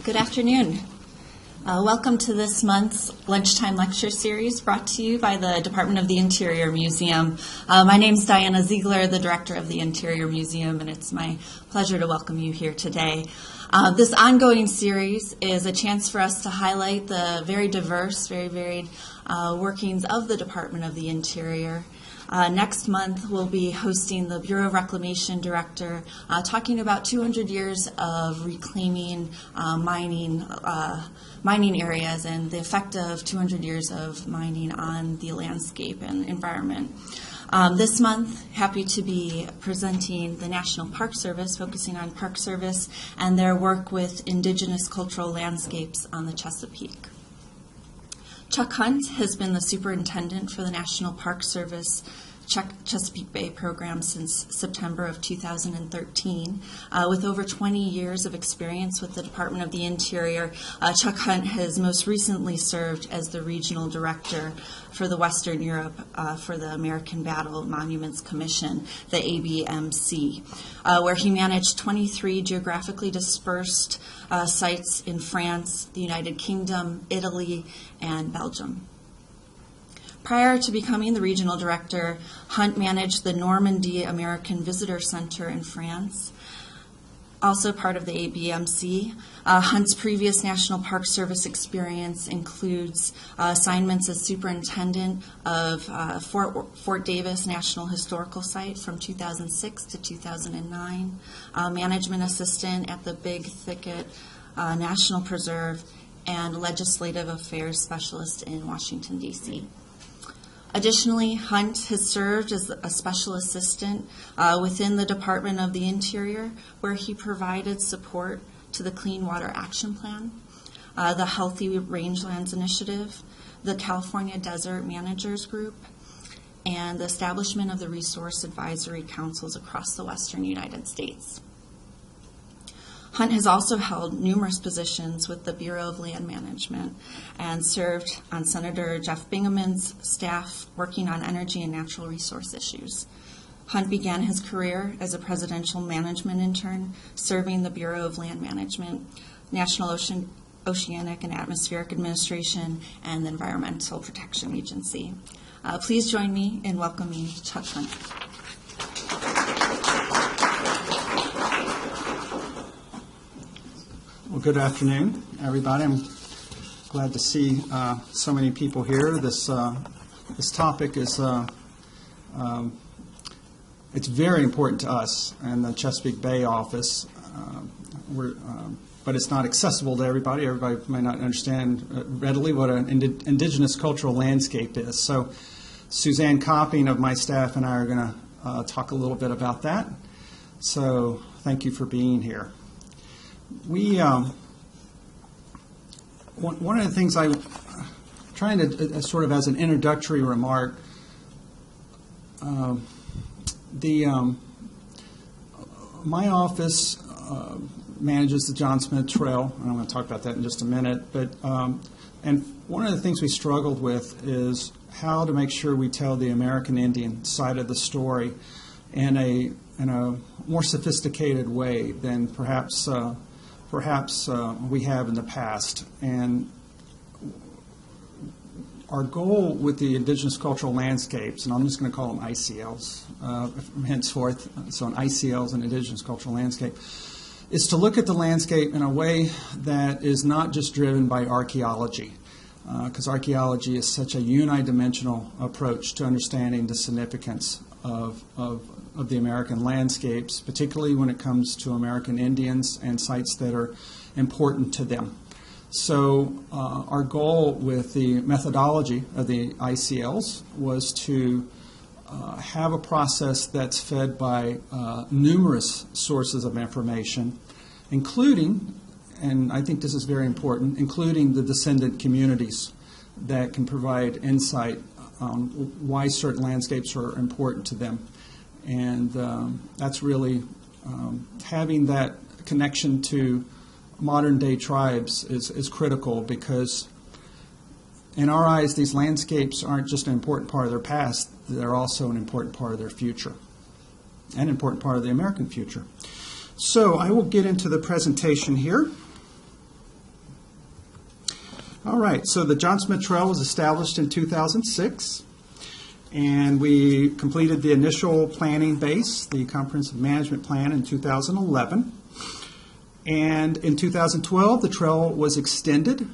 Good afternoon. Welcome to this month's Lunchtime Lecture Series brought to you by the Department of the Interior Museum. My name is Diana Ziegler, the Director of the Interior Museum, and it's my pleasure to welcome you here today. This ongoing series is a chance for us to highlight the very diverse, very varied workings of the Department of the Interior. Next month, we'll be hosting the Bureau of Reclamation Director talking about 200 years of reclaiming mining areas and the effect of 200 years of mining on the landscape and environment. This month, happy to be presenting the National Park Service, focusing on Park Service and their work with Indigenous cultural landscapes on the Chesapeake. Chuck Hunt has been the Superintendent for the National Park Service Chesapeake Bay program since September of 2013. With over 20 years of experience with the Department of the Interior, Chuck Hunt has most recently served as the Regional Director for the Western Europe for the American Battle Monuments Commission, the ABMC, where he managed 23 geographically dispersed sites in France, the United Kingdom, Italy, and Belgium. Prior to becoming the regional director, Hunt managed the Normandy American Visitor Center in France, also part of the ABMC. Hunt's previous National Park Service experience includes assignments as superintendent of Fort Davis National Historical Site from 2006 to 2009, management assistant at the Big Thicket National Preserve, and legislative affairs specialist in Washington, D.C. Additionally, Hunt has served as a special assistant within the Department of the Interior, where he provided support to the Clean Water Action Plan, the Healthy Rangelands Initiative, the California Desert Managers Group, and the establishment of the Resource Advisory Councils across the western United States. Hunt has also held numerous positions with the Bureau of Land Management and served on Senator Jeff Bingaman's staff working on energy and natural resource issues. Hunt began his career as a presidential management intern, serving the Bureau of Land Management, National Oceanic and Atmospheric Administration, and the Environmental Protection Agency. Please join me in welcoming Chuck Hunt. Well, good afternoon, everybody. I'm glad to see so many people here. This topic is it's very important to us in the Chesapeake Bay office. But it's not accessible to everybody. Everybody may not understand readily what an indigenous cultural landscape is. So Suzanne Copping of my staff and I are going to talk a little bit about that. So thank you for being here. One of the things I'm trying to, sort of as an introductory remark, my office manages the John Smith Trail, and I'm going to talk about that in just a minute, but and one of the things we struggled with is how to make sure we tell the American Indian side of the story in a more sophisticated way than perhaps we have in the past. And our goal with the Indigenous cultural landscapes, and I'm just going to call them ICLs henceforth, so an ICL is an Indigenous cultural landscape, is to look at the landscape in a way that is not just driven by archaeology, because archaeology is such a unidimensional approach to understanding the significance of the American landscapes, particularly when it comes to American Indians and sites that are important to them. So our goal with the methodology of the ICLs was to have a process that's fed by numerous sources of information, including, and I think this is very important, including the descendant communities that can provide insight on why certain landscapes are important to them. And that's really having that connection to modern day tribes is critical, because in our eyes these landscapes aren't just an important part of their past, they're also an important part of their future, and an important part of the American future. So I will get into the presentation here. All right, so the John Smith Trail was established in 2006, and we completed the initial planning base, the comprehensive management plan, in 2011. And in 2012, the trail was extended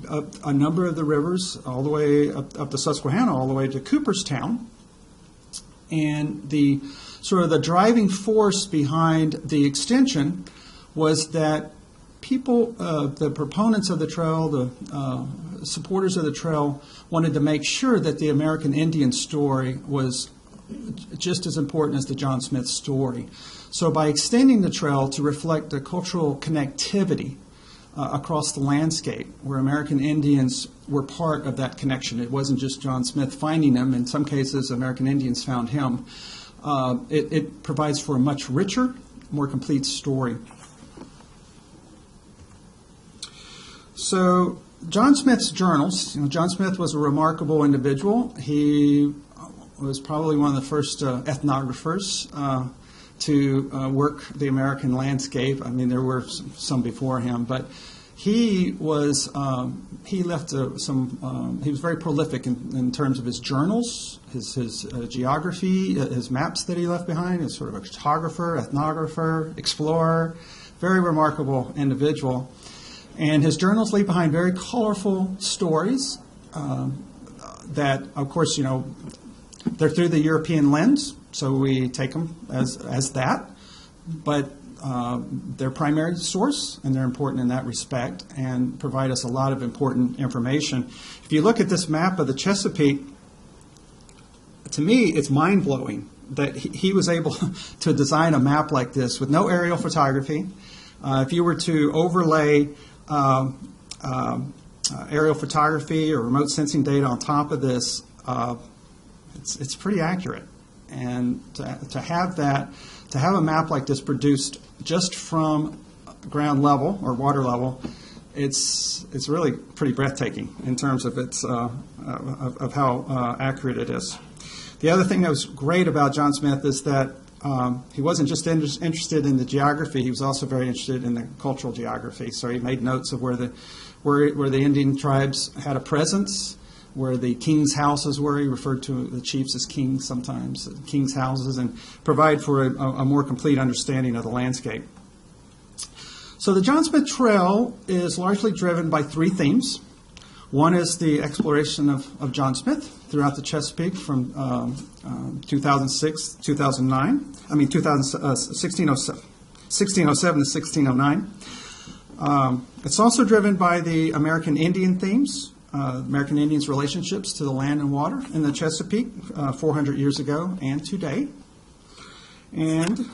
up a number of the rivers all the way up the Susquehanna, all the way to Cooperstown. And the sort of the driving force behind the extension was that people, the proponents of the trail, the supporters of the trail, wanted to make sure that the American Indian story was just as important as the John Smith story. So by extending the trail to reflect the cultural connectivity across the landscape, where American Indians were part of that connection. It wasn't just John Smith finding them. In some cases, American Indians found him. It provides for a much richer, more complete story. So John Smith's journals, John Smith was a remarkable individual. He was probably one of the first ethnographers to work the American landscape. I mean, there were some before him, but he was he left he was very prolific in terms of his journals, his geography, his maps that he left behind. He's sort of a photographer, ethnographer, explorer, very remarkable individual. And his journals leave behind very colorful stories that, of course, they're through the European lens, so we take them as that. But they're primary source, and they're important in that respect, and provide us a lot of important information. If you look at this map of the Chesapeake, to me, it's mind-blowing that he was able to design a map like this with no aerial photography. If you were to overlay aerial photography or remote sensing data on top of this, it's pretty accurate. And to have a map like this produced just from ground level or water level, it's really pretty breathtaking in terms of its of how accurate it is. The other thing that was great about John Smith is that he wasn't just interested in the geography; he was also very interested in the cultural geography. So he made notes of where the Indian tribes had a presence, where the king's houses were. He referred to the chiefs as kings sometimes, king's houses, and provide for a more complete understanding of the landscape. So the John Smith Trail is largely driven by three themes. One is the exploration of John Smith throughout the Chesapeake from 1607 to 1609. It's also driven by the American Indian themes, American Indians' relationships to the land and water in the Chesapeake 400 years ago and today, and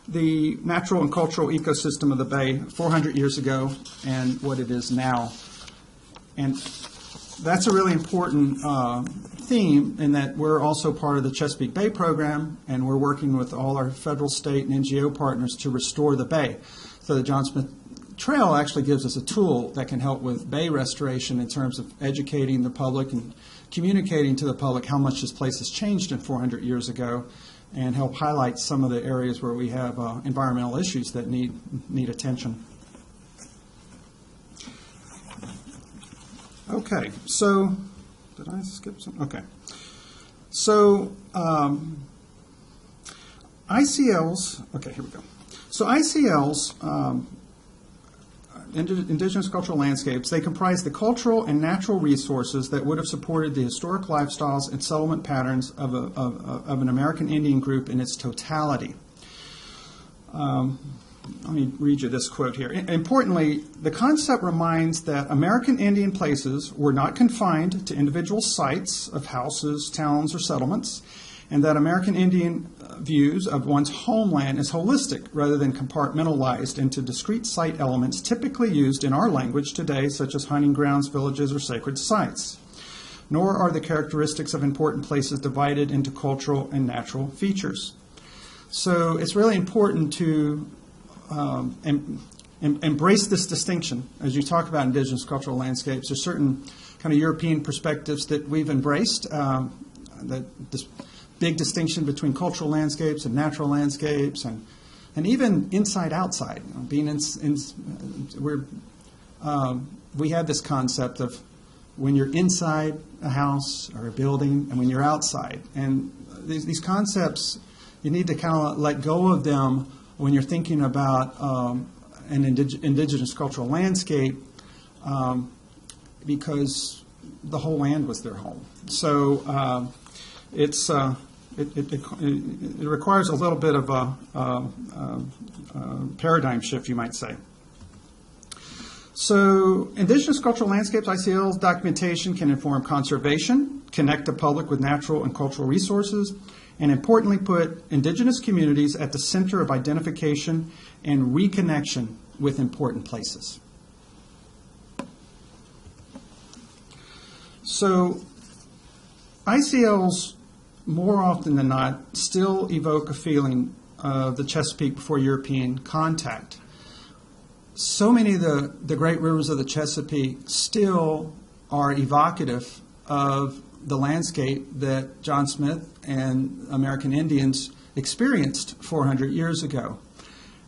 the natural and cultural ecosystem of the Bay 400 years ago and what it is now. And that's a really important theme in that we're also part of the Chesapeake Bay program, and we're working with all our federal, state, and NGO partners to restore the Bay. So the John Smith Trail actually gives us a tool that can help with Bay restoration in terms of educating the public and communicating to the public how much this place has changed in 400 years ago, and help highlight some of the areas where we have environmental issues that need attention. Okay, so did I skip some? Okay. So ICLs, okay, here we go. So ICLs, Indigenous Cultural Landscapes, they comprise the cultural and natural resources that would have supported the historic lifestyles and settlement patterns of an American Indian group in its totality. Let me read you this quote here. Importantly, the concept reminds that American Indian places were not confined to individual sites of houses, towns, or settlements, and that American Indian views of one's homeland is holistic rather than compartmentalized into discrete site elements typically used in our language today, such as hunting grounds, villages, or sacred sites. Nor are the characteristics of important places divided into cultural and natural features. So it's really important to embrace this distinction. As you talk about Indigenous cultural landscapes, there's certain kind of European perspectives that we've embraced, this big distinction between cultural landscapes and natural landscapes, and even inside-outside. we have this concept of when you're inside a house or a building and when you're outside. And these concepts, you need to kind of let go of them when you're thinking about an indigenous cultural landscape, because the whole land was their home. So it requires a little bit of a paradigm shift, you might say. So indigenous cultural landscapes, ICLs, documentation can inform conservation, connect the public with natural and cultural resources, and importantly put indigenous communities at the center of identification and reconnection with important places. So ICLs, more often than not, still evoke a feeling of the Chesapeake before European contact. So many of the great rivers of the Chesapeake still are evocative of the landscape that John Smith and American Indians experienced 400 years ago.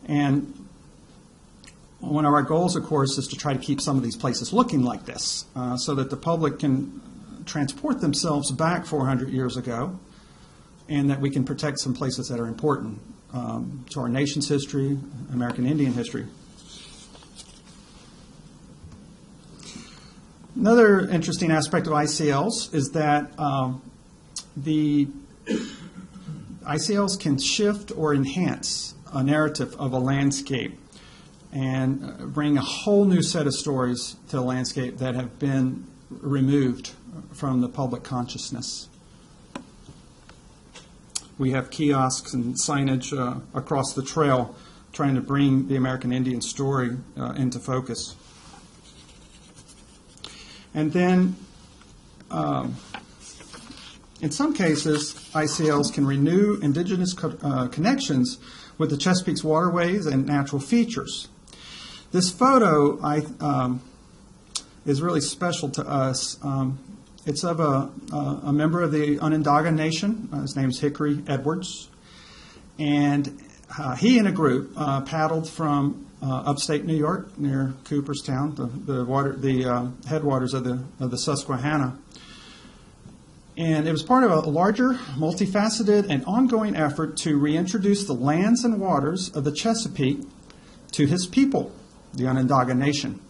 And one of our goals, of course, is to try to keep some of these places looking like this, so that the public can transport themselves back 400 years ago, and that we can protect some places that are important to our nation's history, American Indian history. Another interesting aspect of ICLs is that the ICLs can shift or enhance a narrative of a landscape and bring a whole new set of stories to the landscape that have been removed from the public consciousness. We have kiosks and signage across the trail trying to bring the American Indian story into focus. And then, in some cases, ICLs can renew indigenous connections with the Chesapeake's waterways and natural features. This photo is really special to us. It's of a member of the Onondaga Nation. His name's Hickory Edwards. And he and a group paddled from upstate New York near Cooperstown, the headwaters of the Susquehanna. And it was part of a larger, multifaceted, and ongoing effort to reintroduce the lands and waters of the Chesapeake to his people, the Onondaga Nation.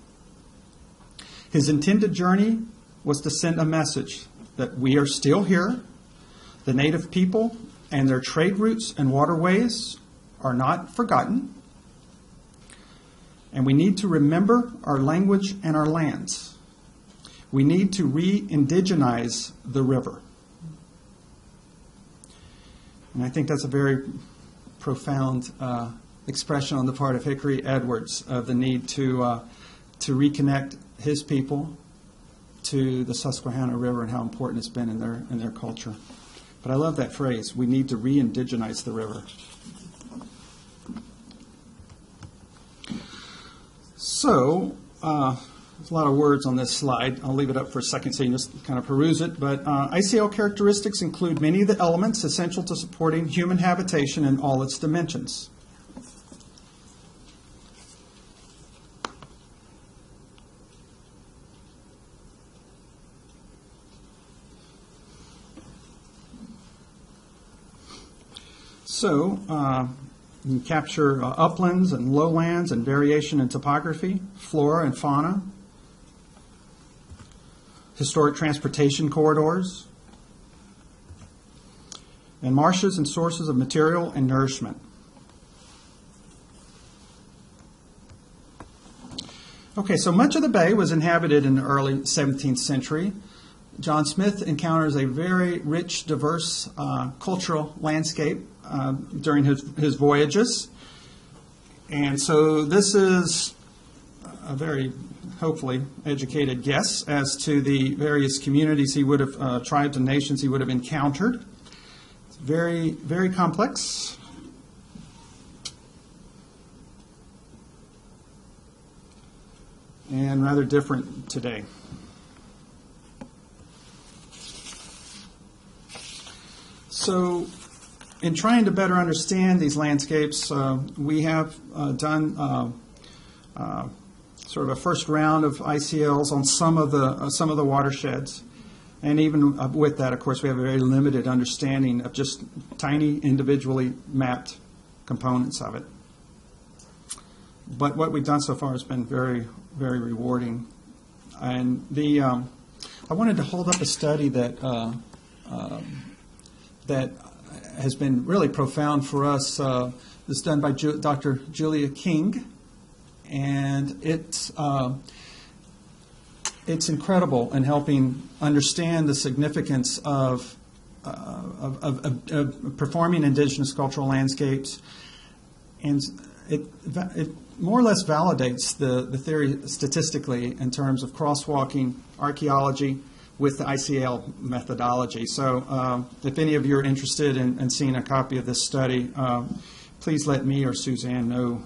His intended journey was to send a message that we are still here, the native people and their trade routes and waterways are not forgotten, and we need to remember our language and our lands. We need to re-indigenize the river. And I think that's a very profound expression on the part of Hickory Edwards of the need to reconnect his people to the Susquehanna River and how important it's been in their culture. But I love that phrase, we need to re-indigenize the river. So, there's a lot of words on this slide. I'll leave it up for a second so you can just kind of peruse it. But ICL characteristics include many of the elements essential to supporting human habitation in all its dimensions. So, you can capture uplands and lowlands and variation in topography, flora and fauna, historic transportation corridors, and marshes and sources of material and nourishment. Okay, so much of the bay was inhabited in the early 17th century. John Smith encounters a very rich, diverse cultural landscape during his voyages. And so this is a very, hopefully, educated guess as to the various communities he would have, tribes and nations he would have encountered. It's very, very complex. And rather different today. So, in trying to better understand these landscapes, we have done sort of a first round of ICLs on some of the watersheds. And even with that, of course, we have a very limited understanding of just tiny individually mapped components of it. But what we've done so far has been very, very rewarding. And I wanted to hold up a study that that has been really profound for us. It's done by Dr. Julia King, and it's incredible in helping understand the significance of performing indigenous cultural landscapes, and it more or less validates the theory statistically in terms of crosswalking archaeology with the ICL methodology. So if any of you are interested in seeing a copy of this study, please let me or Suzanne know.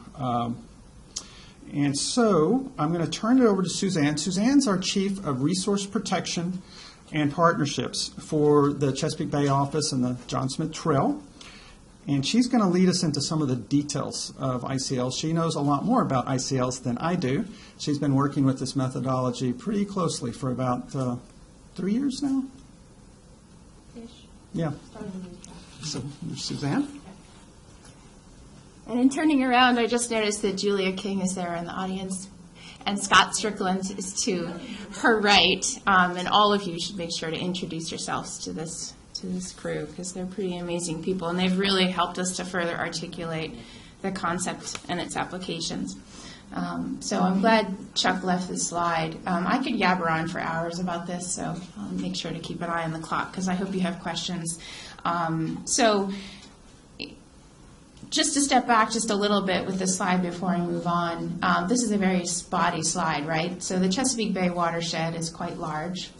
And so I'm going to turn it over to Suzanne. Suzanne's our Chief of Resource Protection and Partnerships for the Chesapeake Bay office and the John Smith Trail. And she's going to lead us into some of the details of ICLs. She knows a lot more about ICLs than I do. She's been working with this methodology pretty closely for about 3 years now. Ish. Yeah. So, Suzanne? And in turning around, I just noticed that Julia King is there in the audience, and Scott Strickland is to her right. And all of you should make sure to introduce yourselves to this crew, because they're pretty amazing people, and they've really helped us to further articulate the concept and its applications. So I'm glad Chuck left the slide. I could yabber on for hours about this, so I'll make sure to keep an eye on the clock, because I hope you have questions. So just to step back just a little bit with this slide before I move on, this is a very spotty slide, right? So the Chesapeake Bay watershed is quite large.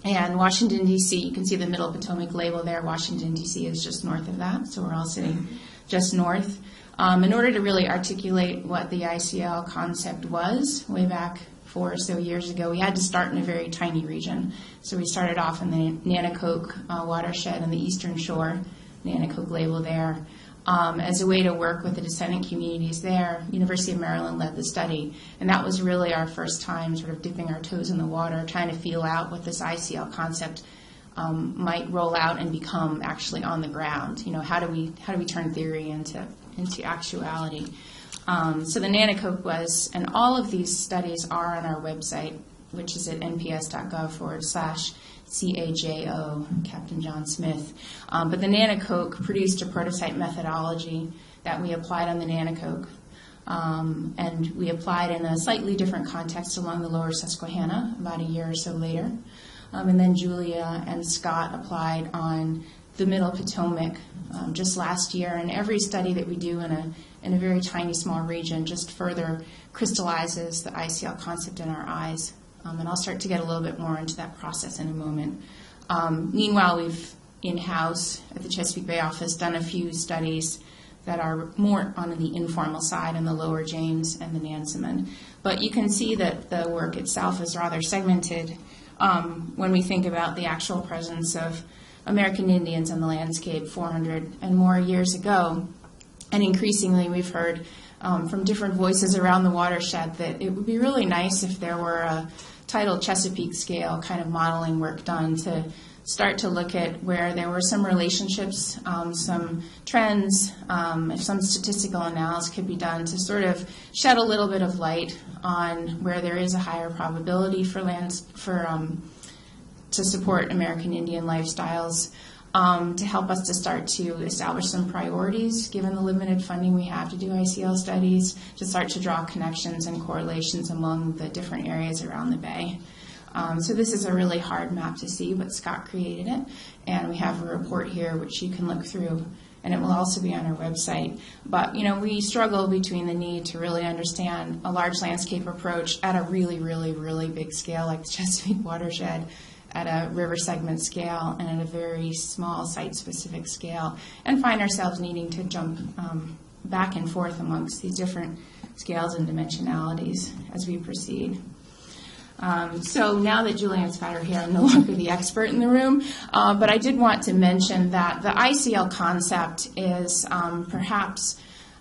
And Washington, D.C., you can see the Middle Potomac label there. Washington, D.C. is just north of that, so we're all sitting just north. In order to really articulate what the ICL concept was way back 4 or so years ago, we had to start in a very tiny region. So we started off in the Nanticoke watershed on the eastern shore, Nanticoke label there. As a way to work with the descendant communities there, University of Maryland led the study, and that was really our first time sort of dipping our toes in the water, trying to feel out what this ICL concept might roll out and become actually on the ground. You know, how do we turn theory into actuality? So the Nanticoke was, and all of these studies are on our website, which is at nps.gov/CAJO, Captain John Smith. But the Nanticoke produced a prototype methodology that we applied on the Nanticoke. And we applied in a slightly different context along the lower Susquehanna about a year or so later. And then Julia and Scott applied on the Middle Potomac just last year. And every study that we do in a very tiny, small region just further crystallizes the ICL concept in our eyes. And I'll start to get a little bit more into that process in a moment. Meanwhile, we've in-house at the Chesapeake Bay office done a few studies that are more on the informal side in the lower James and the Nansemond. But you can see that the work itself is rather segmented when we think about the actual presence of American Indians on the landscape 400 and more years ago. And increasingly we've heard from different voices around the watershed that it would be really nice if there were a tidal Chesapeake scale kind of modeling work done to start to look at where there were some relationships, some trends, if some statistical analysis could be done to sort of shed a little bit of light on where there is a higher probability for to support American Indian lifestyles, to help us to start to establish some priorities, given the limited funding we have to do ICL studies, to start to draw connections and correlations among the different areas around the Bay. So this is a really hard map to see, but Scott created it, and we have a report here which you can look through, and it will also be on our website. But, you know, we struggle between the need to really understand a large landscape approach at a really, really, really big scale like the Chesapeake watershed, at a river segment scale, and at a very small site-specific scale, and find ourselves needing to jump back and forth amongst these different scales and dimensionalities as we proceed. So now that Julianne's got her hair, I'm no longer the expert in the room, but I did want to mention that the ICL concept is perhaps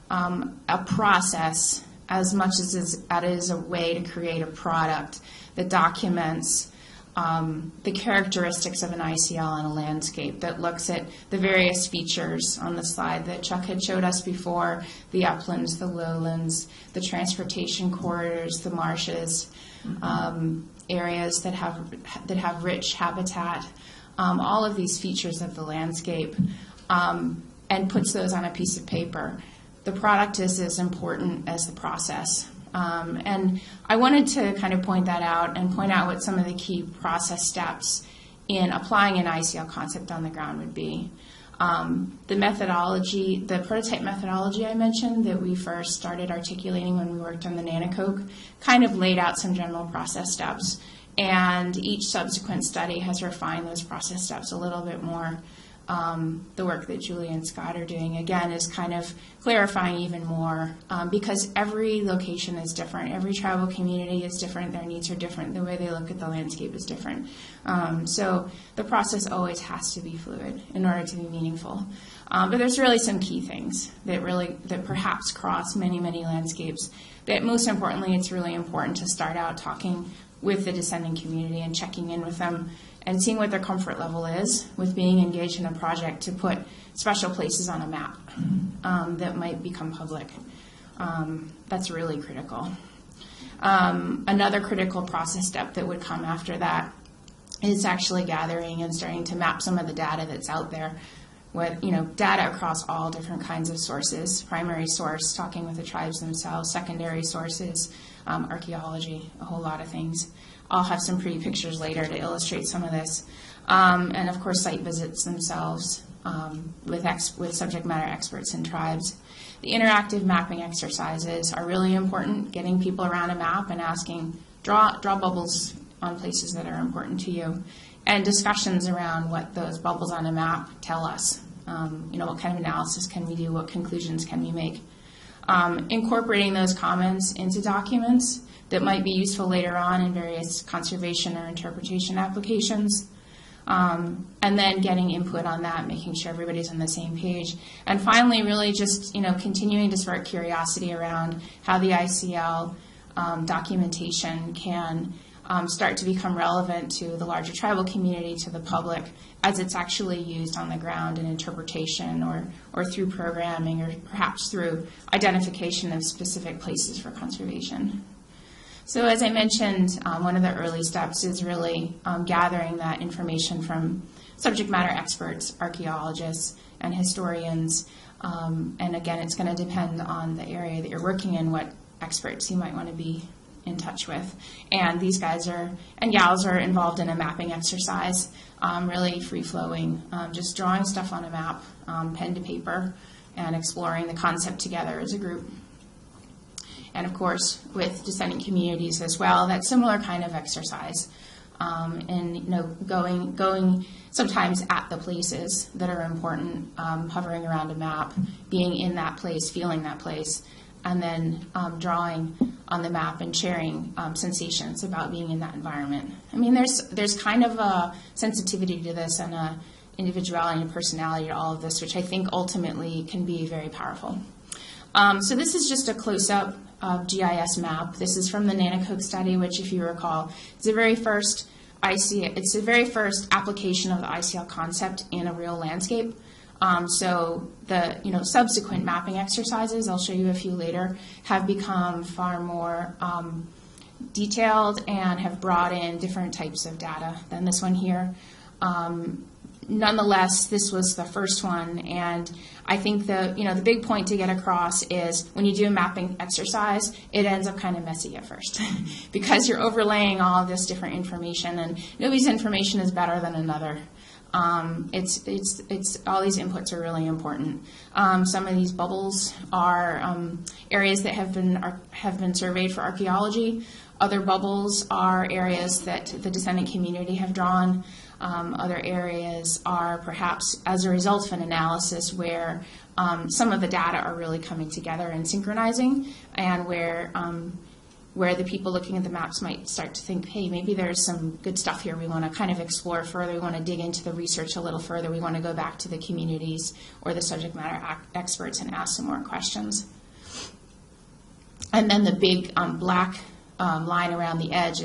a process as much as that is a way to create a product that documents the characteristics of an ICL in a landscape, that looks at the various features on the slide that Chuck had showed us before, the uplands, the lowlands, the transportation corridors, the marshes, areas that have rich habitat, all of these features of the landscape, and puts those on a piece of paper. The product is as important as the process. And I wanted to kind of point that out and point out what some of the key process steps in applying an ICL concept on the ground would be. The methodology, the prototype methodology I mentioned that we first started articulating when we worked on the NanoCoke, kind of laid out some general process steps. And each subsequent study has refined those process steps a little bit more. The work that Julie and Scott are doing, again, is kind of clarifying even more, because every location is different. Every tribal community is different. Their needs are different. The way they look at the landscape is different. So the process always has to be fluid in order to be meaningful. But there's really some key things that perhaps cross many, many landscapes. But most importantly, it's really important to start out talking with the descendant community and checking in with them and seeing what their comfort level is with being engaged in a project to put special places on a map that might become public. That's really critical. Another critical process step that would come after that is actually gathering and starting to map some of the data that's out there, with data across all different kinds of sources. Primary source, talking with the tribes themselves; secondary sources, archaeology, a whole lot of things. I'll have some pretty pictures later to illustrate some of this. And of course, site visits themselves with subject matter experts and tribes. The interactive mapping exercises are really important, getting people around a map and asking, draw bubbles on places that are important to you, and discussions around what those bubbles on a map tell us. What kind of analysis can we do? What conclusions can we make? Incorporating those comments into documents that might be useful later on in various conservation or interpretation applications. And then getting input on that, making sure everybody's on the same page. And finally, really just, continuing to spark curiosity around how the ICL documentation can start to become relevant to the larger tribal community, to the public, as it's actually used on the ground in interpretation or through programming, or perhaps through identification of specific places for conservation. So as I mentioned, one of the early steps is really gathering that information from subject matter experts, archaeologists, and historians. And again, it's going to depend on the area that you're working in, what experts you might want to be in touch with. And these guys and gals are involved in a mapping exercise, really free-flowing, just drawing stuff on a map, pen to paper, and exploring the concept together as a group. And of course, with descendant communities as well, that similar kind of exercise, and going sometimes at the places that are important, hovering around a map, being in that place, feeling that place, and then drawing on the map and sharing sensations about being in that environment. I mean, there's kind of a sensitivity to this and a individuality and personality to all of this, which I think ultimately can be very powerful. So this is just a close-up GIS map. This is from the NanoCoke study, which, if you recall, is the very first application of the ICL concept in a real landscape. So the subsequent mapping exercises, I'll show you a few later, have become far more detailed and have brought in different types of data than this one here. Nonetheless, this was the first one, and I think the big point to get across is when you do a mapping exercise, it ends up kind of messy at first because you're overlaying all of this different information, and nobody's information is better than another. It's all these inputs are really important. Some of these bubbles are areas that have been surveyed for archaeology. Other bubbles are areas that the descendant community have drawn. Other areas are perhaps as a result of an analysis where some of the data are really coming together and synchronizing, and where the people looking at the maps might start to think, hey, maybe there's some good stuff here. We want to kind of explore further. We want to dig into the research a little further. We want to go back to the communities or the subject matter experts and ask some more questions. And then the big black line around the edge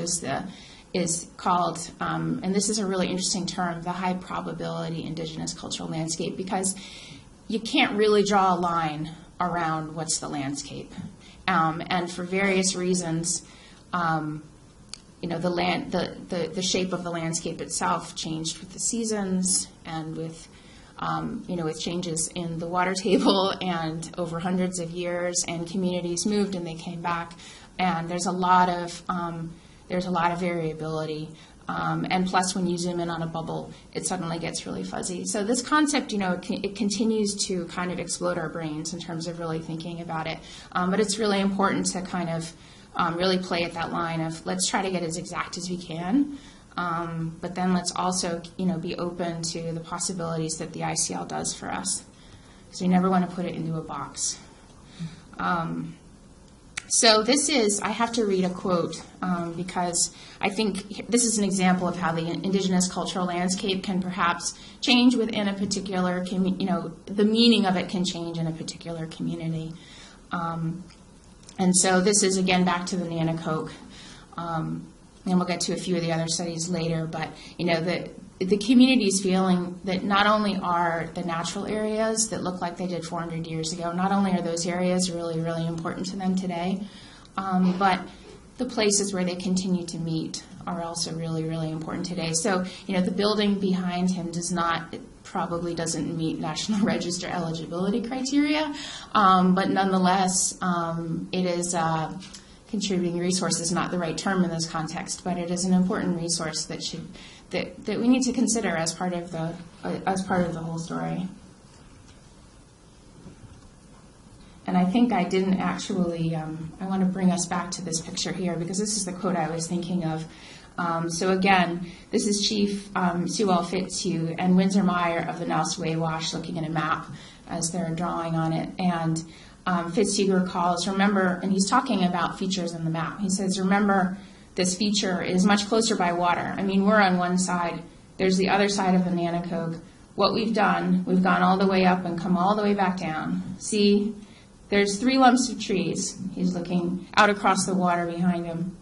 is called, and this is a really interesting term, the high probability indigenous cultural landscape, because you can't really draw a line around what's the landscape. And for various reasons, the shape of the landscape itself changed with the seasons and with changes in the water table and over hundreds of years, and communities moved and they came back, and there's a lot of variability. And plus, when you zoom in on a bubble, it suddenly gets really fuzzy. So this concept, it continues to kind of explode our brains in terms of really thinking about it. But it's really important to kind of really play at that line of let's try to get as exact as we can. But then let's also, be open to the possibilities that the ICL does for us, because we never want to put it into a box. So I have to read a quote because I think this is an example of how the indigenous cultural landscape can perhaps change within a particular, the meaning of it can change in a particular community. And so this is, again, back to the Nanacoke. And we'll get to a few of the other studies later, but, the community's feeling that not only are the natural areas that look like they did 400 years ago, not only are those areas really, really important to them today, but the places where they continue to meet are also really, really important today. So, the building behind him probably doesn't meet National Register eligibility criteria, but nonetheless, it is contributing resource is not the right term in this context, but it is an important resource that we need to consider as part of the whole story. And I think I didn't actually. I want to bring us back to this picture here because this is the quote I was thinking of. So again, this is Chief Sewell Fitzhugh and Windsor Meyer of the Nouse Way Wash looking at a map as they're drawing on it, and Fitzhugh recalls, remember, and he's talking about features in the map. He says, remember, this feature is much closer by water. I mean, we're on one side. There's the other side of the Nanacoke. What we've done, we've gone all the way up and come all the way back down. See, there's 3 lumps of trees. He's looking out across the water behind him.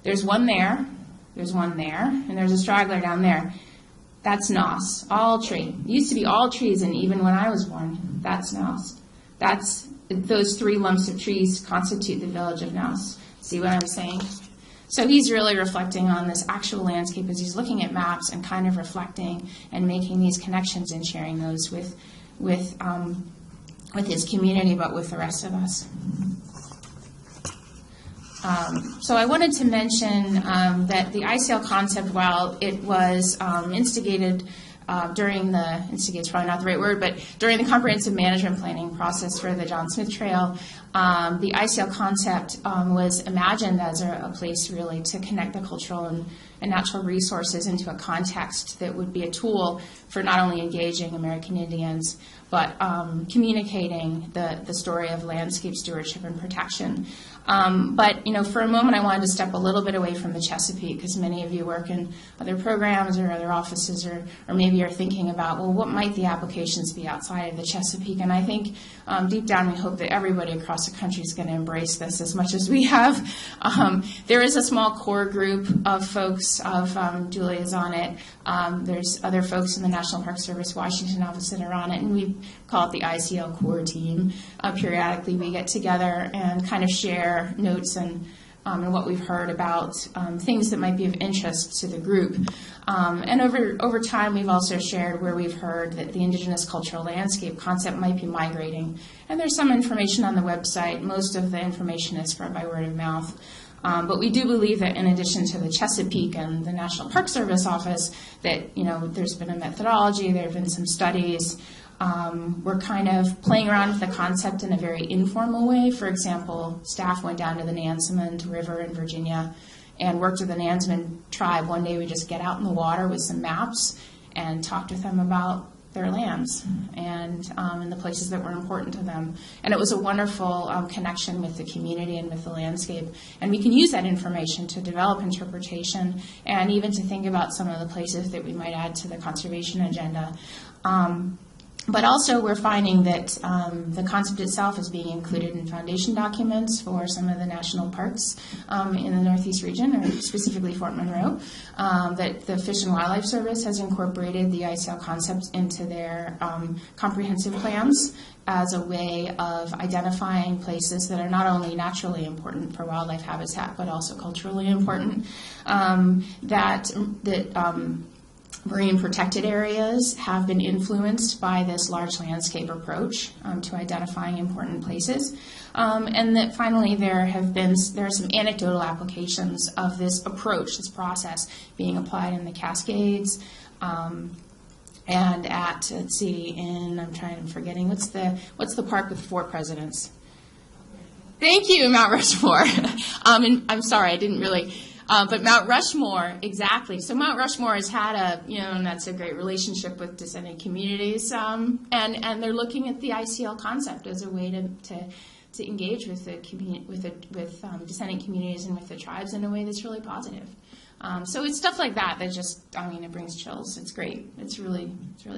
There's one there, there's one there, and there's a straggler down there. That's Nouse, all tree. It used to be all trees, and even when I was born, that's Nouse. Those 3 lumps of trees constitute the village of Nouse. See what I'm saying? So he's really reflecting on this actual landscape as he's looking at maps and kind of reflecting and making these connections and sharing those with his community, but with the rest of us. So I wanted to mention that the ICL concept, while it was instigated instigate's probably not the right word, but during the comprehensive management planning process for the John Smith Trail, the ICL concept was imagined as a place really to connect the cultural and natural resources into a context that would be a tool for not only engaging American Indians, but communicating the story of landscape stewardship and protection. But, for a moment I wanted to step a little bit away from the Chesapeake, because many of you work in other programs or other offices, or maybe you're thinking about, well, what might the applications be outside of the Chesapeake? And I think deep down we hope that everybody across the country is going to embrace this as much as we have. There is a small core group of folks, Julia's on it. There's other folks in the National Park Service Washington office that are on it, and we call it the ICL core team. Periodically we get together and kind of share notes and what we've heard about things that might be of interest to the group. And over time, we've also shared where we've heard that the indigenous cultural landscape concept might be migrating. And there's some information on the website. Most of the information is spread by word of mouth. But we do believe that in addition to the Chesapeake and the National Park Service office, that there's been a methodology, there have been some studies. We're kind of playing around with the concept in a very informal way. For example, staff went down to the Nansemond River in Virginia and worked with the Nansemond tribe. One day we just get out in the water with some maps and talked with them about their lands and the places that were important to them. And it was a wonderful connection with the community and with the landscape. And we can use that information to develop interpretation and even to think about some of the places that we might add to the conservation agenda. But also we're finding that the concept itself is being included in foundation documents for some of the national parks in the Northeast region, or specifically Fort Monroe, that the Fish and Wildlife Service has incorporated the ICL concept into their comprehensive plans as a way of identifying places that are not only naturally important for wildlife habitat, but also culturally important, marine protected areas have been influenced by this large landscape approach to identifying important places. And that finally there are some anecdotal applications of this approach, this process, being applied in the Cascades, and at, let's see, I'm forgetting, what's the park with 4 presidents? Thank you, Mount Rushmore. And I'm sorry, I didn't really... but Mount Rushmore, exactly. So Mount Rushmore has had and that's a great relationship with descendant communities, and they're looking at the ICL concept as a way to engage with descendant communities and with the tribes in a way that's really positive. So it's stuff like that just, it brings chills. It's great. It's really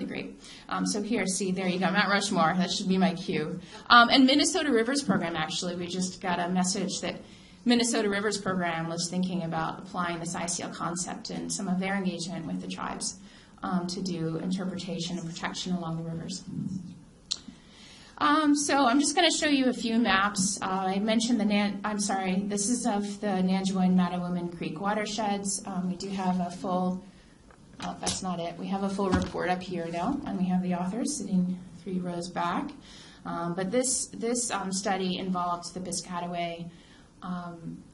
great. So here, see, there you go, Mount Rushmore. That should be my cue. And Minnesota Rivers Program, actually, we just got a message that Minnesota Rivers Program was thinking about applying this ICL concept in some of their engagement with the tribes to do interpretation and protection along the rivers. So I'm just going to show you a few maps. I mentioned this is of the Nanjua and Mattawoman Creek watersheds. We do have a full, that's not it. We have a full report up here though, and we have the authors sitting 3 rows back. But this study involved the Piscataway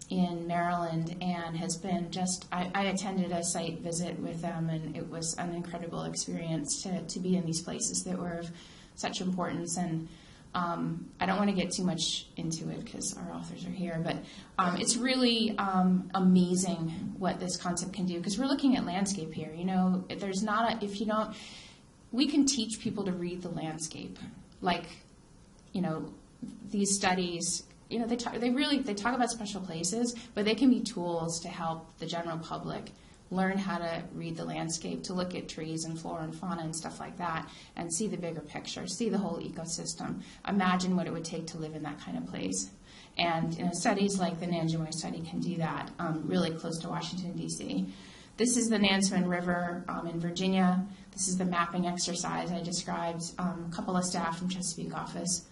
in Maryland, and has been I attended a site visit with them, and it was an incredible experience to be in these places that were of such importance. And I don't want to get too much into it because our authors are here, but it's really amazing what this concept can do, because we're looking at landscape here. There's not we can teach people to read the landscape. These studies, they talk about special places, but they can be tools to help the general public learn how to read the landscape, to look at trees and flora and fauna and stuff like that, and see the bigger picture, see the whole ecosystem, imagine what it would take to live in that kind of place. And studies like the Nanjua study can do that really close to Washington, D.C. This is the Nansemond River in Virginia. This is the mapping exercise I described. A couple of staff from Chesapeake office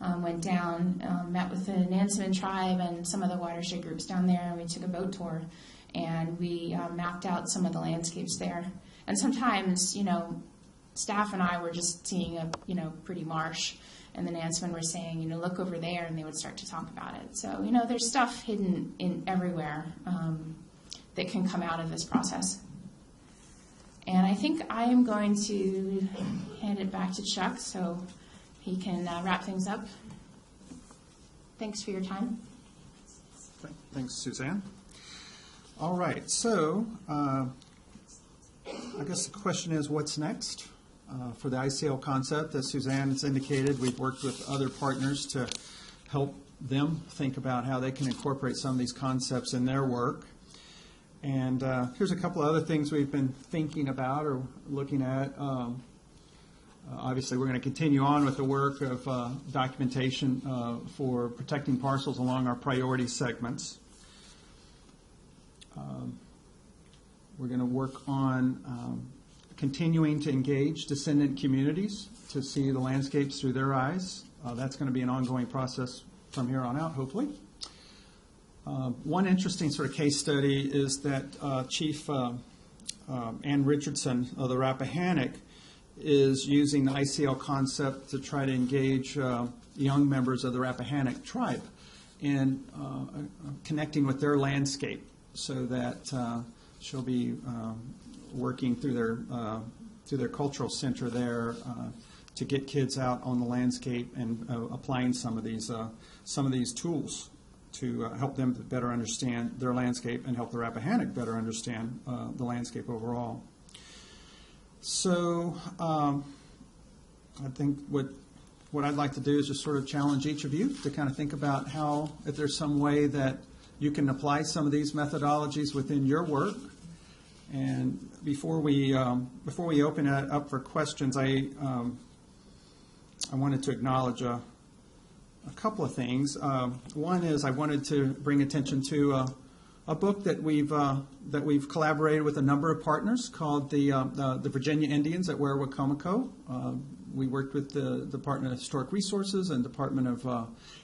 went down, met with the Nansemond tribe and some of the watershed groups down there, and we took a boat tour, and we mapped out some of the landscapes there. And sometimes, staff and I were just seeing a, pretty marsh, and the Nansemond were saying, look over there, and they would start to talk about it. So, there's stuff hidden in everywhere that can come out of this process. And I think I am going to hand it back to Chuck so he can wrap things up. Thanks for your time. Thanks, Suzanne. All right, so I guess the question is, what's next for the ICL concept? As Suzanne has indicated, we've worked with other partners to help them think about how they can incorporate some of these concepts in their work. And here's a couple of other things we've been thinking about or looking at. Obviously, we're going to continue on with the work of documentation for protecting parcels along our priority segments. We're going to work on continuing to engage descendant communities to see the landscapes through their eyes. That's going to be an ongoing process from here on out, hopefully. One interesting sort of case study is that Chief Ann Richardson of the Rappahannock is using the ICL concept to try to engage young members of the Rappahannock tribe in connecting with their landscape, so that she'll be working through their cultural center there to get kids out on the landscape and applying some of these tools to help them to better understand their landscape and help the Rappahannock better understand the landscape overall. So I think what I'd like to do is just sort of challenge each of you to kind of think about how, if there's some way that you can apply some of these methodologies within your work. And before we open it up for questions, I I wanted to acknowledge a couple of things. One is I wanted to bring attention to a book that we've collaborated with a number of partners called the Virginia Indians at Werowocomoco. We worked with the Department of Historic Resources and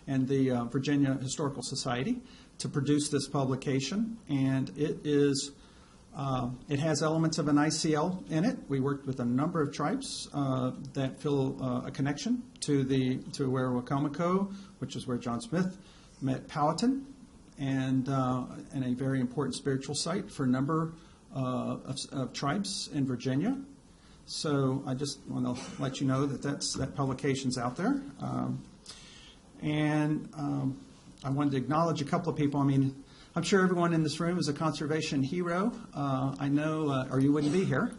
and the Virginia Historical Society to produce this publication, and it has elements of an ICL in it. We worked with a number of tribes that feel a connection to Werowocomoco, which is where John Smith met Powhatan, and a very important spiritual site for a number of tribes in Virginia. So I just want to let you know that publication's out there. I wanted to acknowledge a couple of people. I mean, I'm sure everyone in this room is a conservation hero. I know, or you wouldn't be here,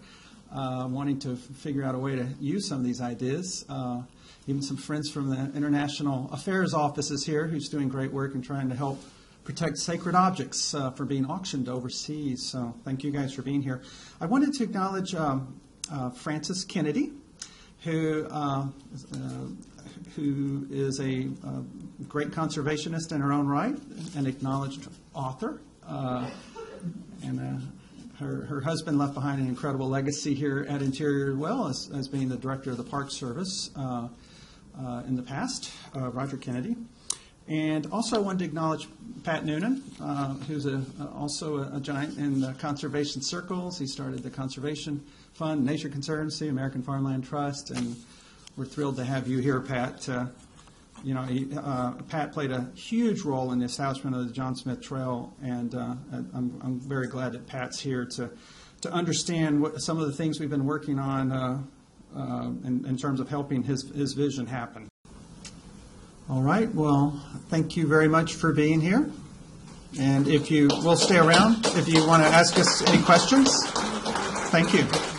wanting to figure out a way to use some of these ideas. Even some friends from the International Affairs Office is here who's doing great work in trying to help protect sacred objects for being auctioned overseas. So thank you guys for being here. I wanted to acknowledge Frances Kennedy, who is a great conservationist in her own right, an acknowledged author, and her husband left behind an incredible legacy here at Interior as well as being the director of the Park Service in the past, Roger Kennedy. And also I wanted to acknowledge Pat Noonan, who's also a giant in the conservation circles. He started the Conservation Fund, Nature Conservancy, American Farmland Trust, and we're thrilled to have you here, Pat. Pat played a huge role in the establishment of the John Smith Trail, and I'm very glad that Pat's here to understand some of the things we've been working on in terms of helping his vision happen. All right. Well, thank you very much for being here. And we'll stay around if you want to ask us any questions. Thank you.